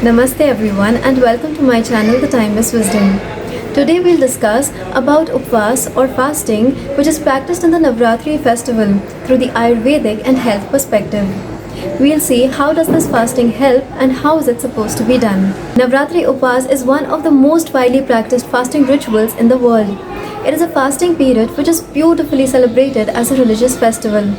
Namaste everyone and welcome to my channel The Timeless Wisdom. Today we'll discuss about Upvas or fasting, which is practiced in the Navratri festival through the Ayurvedic and health perspective. We'll see how does this fasting help and how is it supposed to be done. Navratri Upvas is one of the most widely practiced fasting rituals in the world. It is a fasting period which is beautifully celebrated as a religious festival.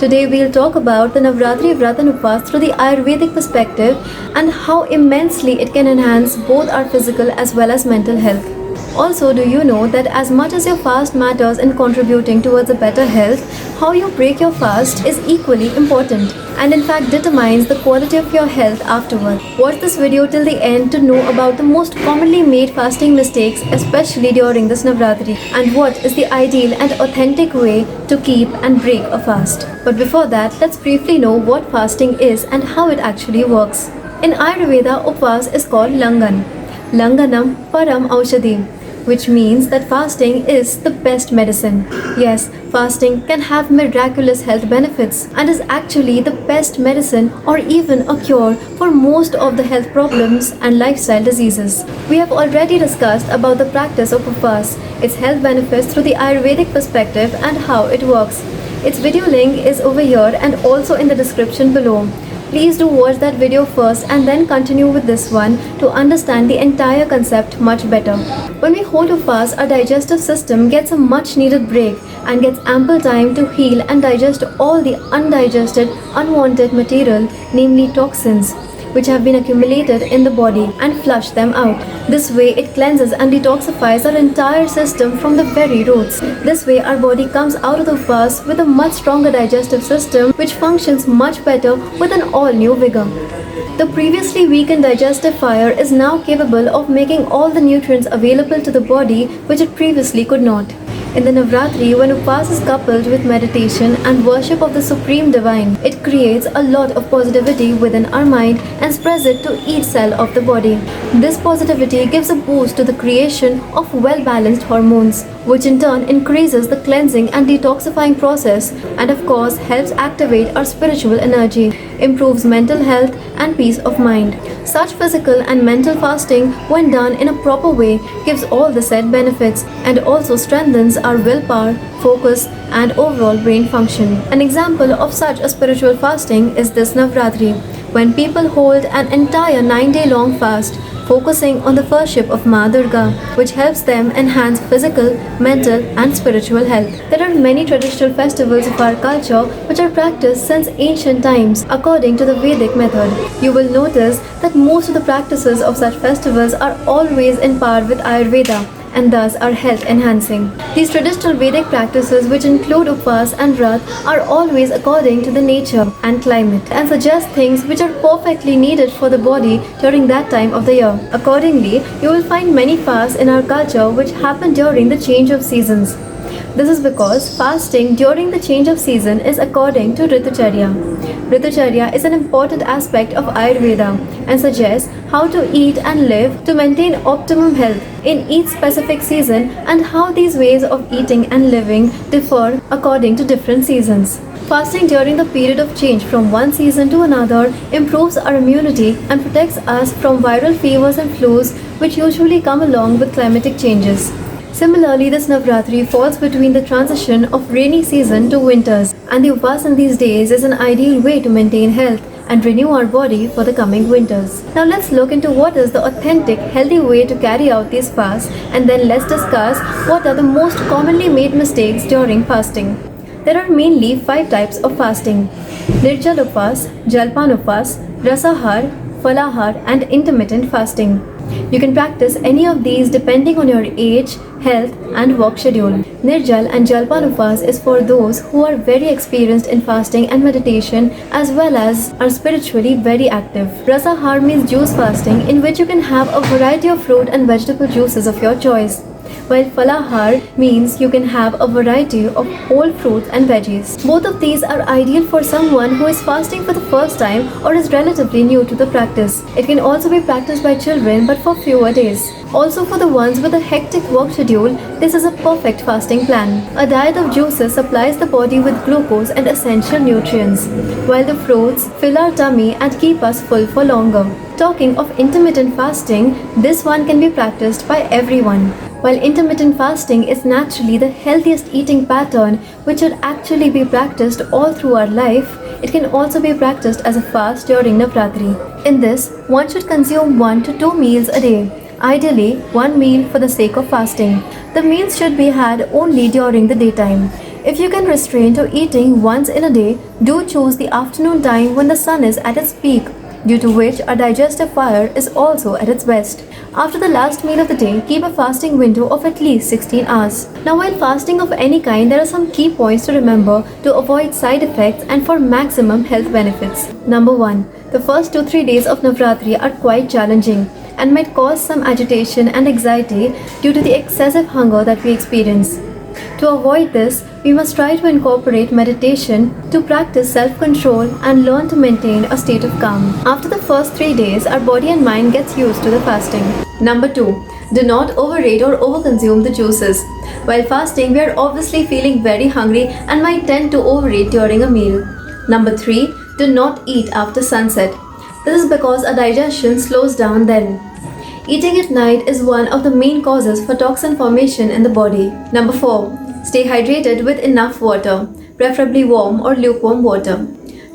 Today we'll talk about the Navratri Vrat and Upvas through the Ayurvedic perspective and how immensely it can enhance both our physical as well as mental health. Also, do you know that as much as your fast matters in contributing towards a better health, how you break your fast is equally important and in fact determines the quality of your health afterward. Watch this video till the end to know about the most commonly made fasting mistakes, especially during this Navratri, and what is the ideal and authentic way to keep and break a fast. But before that, let's briefly know what fasting is and how it actually works. In Ayurveda, Upvas is called Langan. Langanam Param Aushadhi, which means that fasting is the best medicine. Yes, fasting can have miraculous health benefits and is actually the best medicine or even a cure for most of the health problems and lifestyle diseases. We have already discussed about the practice of Upvas, its health benefits through the Ayurvedic perspective and how it works. Its video link is over here and also in the description below. Please do watch that video first and then continue with this one to understand the entire concept much better. When we hold a fast, our digestive system gets a much needed break and gets ample time to heal and digest all the undigested, unwanted material, namely toxins, which have been accumulated in the body, and flush them out. This way it cleanses and detoxifies our entire system from the very roots. This way our body comes out of the fast with a much stronger digestive system which functions much better with an all-new vigor. The previously weakened digestive fire is now capable of making all the nutrients available to the body which it previously could not. In the Navratri, when Upvas is coupled with meditation and worship of the Supreme Divine, it creates a lot of positivity within our mind and spreads it to each cell of the body. This positivity gives a boost to the creation of well-balanced hormones, which in turn increases the cleansing and detoxifying process and of course helps activate our spiritual energy, improves mental health and peace of mind. Such physical and mental fasting, when done in a proper way, gives all the said benefits and also strengthens our willpower, focus and overall brain function. An example of such a spiritual fasting is this Navratri, when people hold an entire 9-day-long fast, focusing on the worship of Ma Durga, which helps them enhance physical, mental and spiritual health. There are many traditional festivals of our culture which are practiced since ancient times according to the Vedic method. You will notice that most of the practices of such festivals are always in par with Ayurveda and thus are health enhancing. These traditional Vedic practices, which include Upvas and Vrat, are always according to the nature and climate and suggest things which are perfectly needed for the body during that time of the year. Accordingly, you will find many fasts in our culture which happen during the change of seasons. This is because fasting during the change of season is according to Ritucharya. Ritucharya is an important aspect of Ayurveda and suggests how to eat and live to maintain optimum health in each specific season and how these ways of eating and living differ according to different seasons. Fasting during the period of change from one season to another improves our immunity and protects us from viral fevers and flus which usually come along with climatic changes. Similarly, this Navratri falls between the transition of rainy season to winters, and the Upvas in these days is an ideal way to maintain health and renew our body for the coming winters. Now let's look into what is the authentic, healthy way to carry out these fasts, and then let's discuss what are the most commonly made mistakes during fasting. There are mainly 5 types of fasting: Nirjal Upvas, Jalpan Upvas, Rasahar, Falahar and intermittent fasting. You can practice any of these depending on your age, health and work schedule. Nirjal and Jalpan Upvas is for those who are very experienced in fasting and meditation as well as are spiritually very active. Rasahar means juice fasting, in which you can have a variety of fruit and vegetable juices of your choice. while falahar means you can have a variety of whole fruits and veggies. Both of these are ideal for someone who is fasting for the first time or is relatively new to the practice. It can also be practiced by children but for fewer days. Also for the ones with a hectic work schedule, this is a perfect fasting plan. A diet of juices supplies the body with glucose and essential nutrients, while the fruits fill our tummy and keep us full for longer. Talking of intermittent fasting, this one can be practiced by everyone. While intermittent fasting is naturally the healthiest eating pattern which should actually be practiced all through our life, it can also be practiced as a fast during Navratri. In this, one should consume 1 to 2 meals a day. Ideally, 1 meal for the sake of fasting. The meals should be had only during the daytime. If you can restrain to eating once in a day, do choose the afternoon time when the sun is at its peak, due to which our digestive fire is also at its best. After the last meal of the day, keep a fasting window of at least 16 hours. Now, while fasting of any kind, there are some key points to remember to avoid side effects and for maximum health benefits. Number 1. The first 2-3 days of Navratri are quite challenging and might cause some agitation and anxiety due to the excessive hunger that we experience. To avoid this, we must try to incorporate meditation to practice self-control and learn to maintain a state of calm. After the first 3 days, our body and mind gets used to the fasting. Number 2. Do not overeat or overconsume the juices. While fasting, we are obviously feeling very hungry and might tend to overeat during a meal. Number 3. Do not eat after sunset. This is because our digestion slows down then. Eating at night is one of the main causes for toxin formation in the body. Number 4. Stay hydrated with enough water, preferably warm or lukewarm water.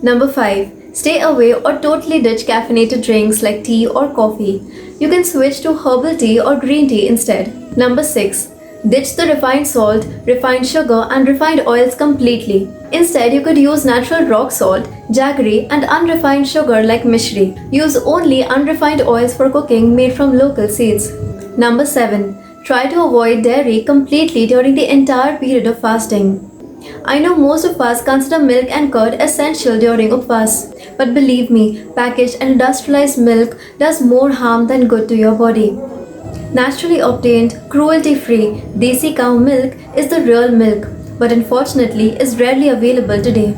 Number 5. Stay away or totally ditch caffeinated drinks like tea or coffee. You can switch to herbal tea or green tea instead. Number 6. Ditch the refined salt, refined sugar and refined oils completely. Instead, you could use natural rock salt, jaggery and unrefined sugar like mishri. Use only unrefined oils for cooking made from local seeds. Number 7. Try to avoid dairy completely during the entire period of fasting. I know most of us consider milk and curd essential during Upvas, but believe me, packaged and industrialized milk does more harm than good to your body. Naturally obtained, cruelty-free, desi cow milk is the real milk, but unfortunately is rarely available today.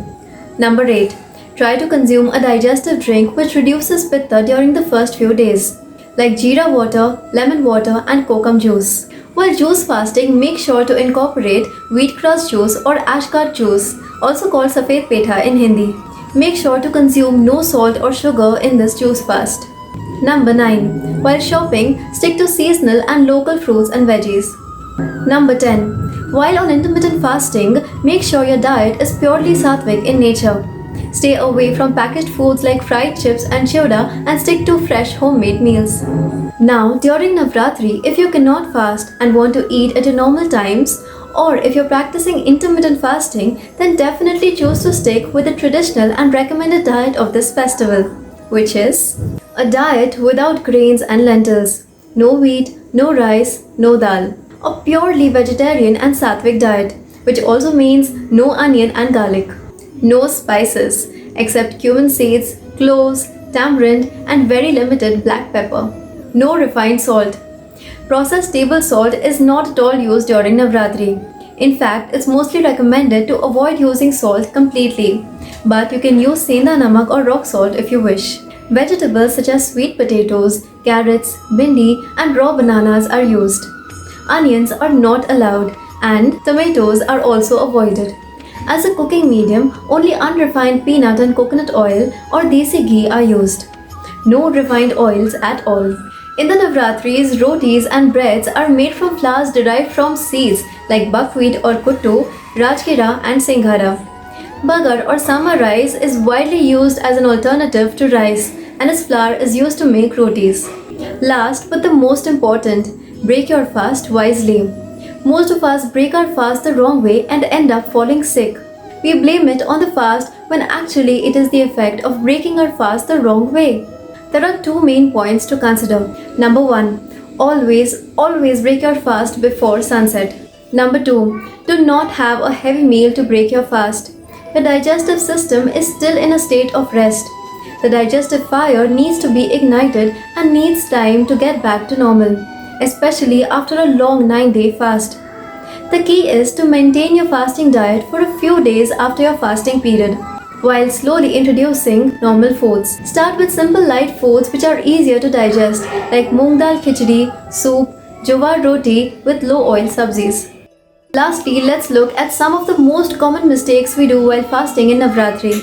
Number 8. Try to consume a digestive drink which reduces pitta during the first few days, like jeera water, lemon water and kokum juice. While juice fasting, make sure to incorporate wheatgrass juice or ashgar juice, also called safed petha in Hindi. Make sure to consume no salt or sugar in this juice fast. Number 9. While shopping, stick to seasonal and local fruits and veggies. Number 10. While on intermittent fasting, make sure your diet is purely Satvik in nature. Stay away from packaged foods like fried chips and chioda and stick to fresh homemade meals. Now, during Navratri, if you cannot fast and want to eat at your normal times, or if you're practicing intermittent fasting, then definitely choose to stick with the traditional and recommended diet of this festival, which is a diet without grains and lentils, no wheat, no rice, no dal, a purely vegetarian and sattvic diet, which also means no onion and garlic, no spices except cumin seeds, cloves, tamarind and very limited black pepper, no refined salt. Processed table salt is not at all used during Navratri. In fact, it's mostly recommended to avoid using salt completely, but you can use senda namak or rock salt if you wish. Vegetables such as sweet potatoes, carrots, bindi and raw bananas are used. Onions are not allowed and tomatoes are also avoided. As a cooking medium, only unrefined peanut and coconut oil or desi ghee are used. No refined oils at all. In the Navratris, rotis and breads are made from flours derived from seeds like buckwheat or kuttu, rajgira and singhara. Bagar or sama rice is widely used as an alternative to rice and its flour is used to make rotis. Last but the most important, break your fast wisely. Most of us break our fast the wrong way and end up falling sick. We blame it on the fast when actually it is the effect of breaking our fast the wrong way. There are 2 main points to consider. Number 1, always break your fast before sunset. Number 2, do not have a heavy meal to break your fast. The digestive system is still in a state of rest. The digestive fire needs to be ignited and needs time to get back to normal. especially after a long 9-day fast. The key is to maintain your fasting diet for a few days after your fasting period, while slowly introducing normal foods. Start with simple light foods which are easier to digest, like moong dal khichdi, soup, jowar roti with low oil sabzis. Lastly, let's look at some of the most common mistakes we do while fasting in Navratri.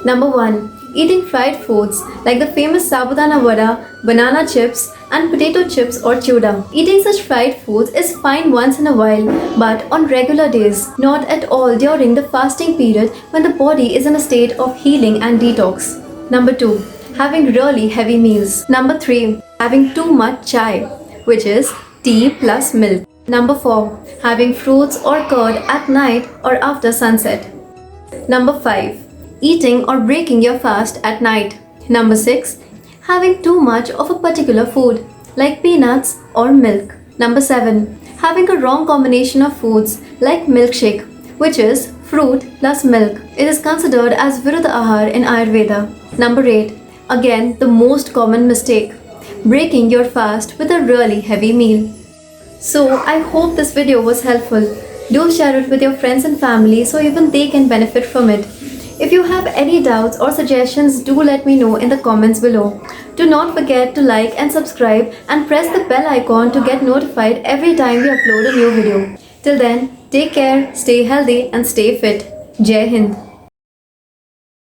Number 1. Eating fried foods like the famous sabudana vada, banana chips, and potato chips or chuda. Eating such fried foods is fine once in a while, but on regular days, not at all during the fasting period when the body is in a state of healing and detox. Number 2. Having really heavy meals. Number 3. Having too much chai, which is tea plus milk. Number 4. Having fruits or curd at night or after sunset. Number 5. Eating or breaking your fast at night. Number 6. Having too much of a particular food like peanuts or milk. Number 7. Having a wrong combination of foods like milkshake, which is fruit plus milk. It is considered as Viruddha Ahar in Ayurveda. Number 8. Again, the most common mistake. Breaking your fast with a really heavy meal. So, I hope this video was helpful. Do share it with your friends and family so even they can benefit from it. If you have any doubts or suggestions, do let me know in the comments below. Do not forget to like and subscribe and press the bell icon to get notified every time we upload a new video. Till then, take care, stay healthy and stay fit. Jai Hind.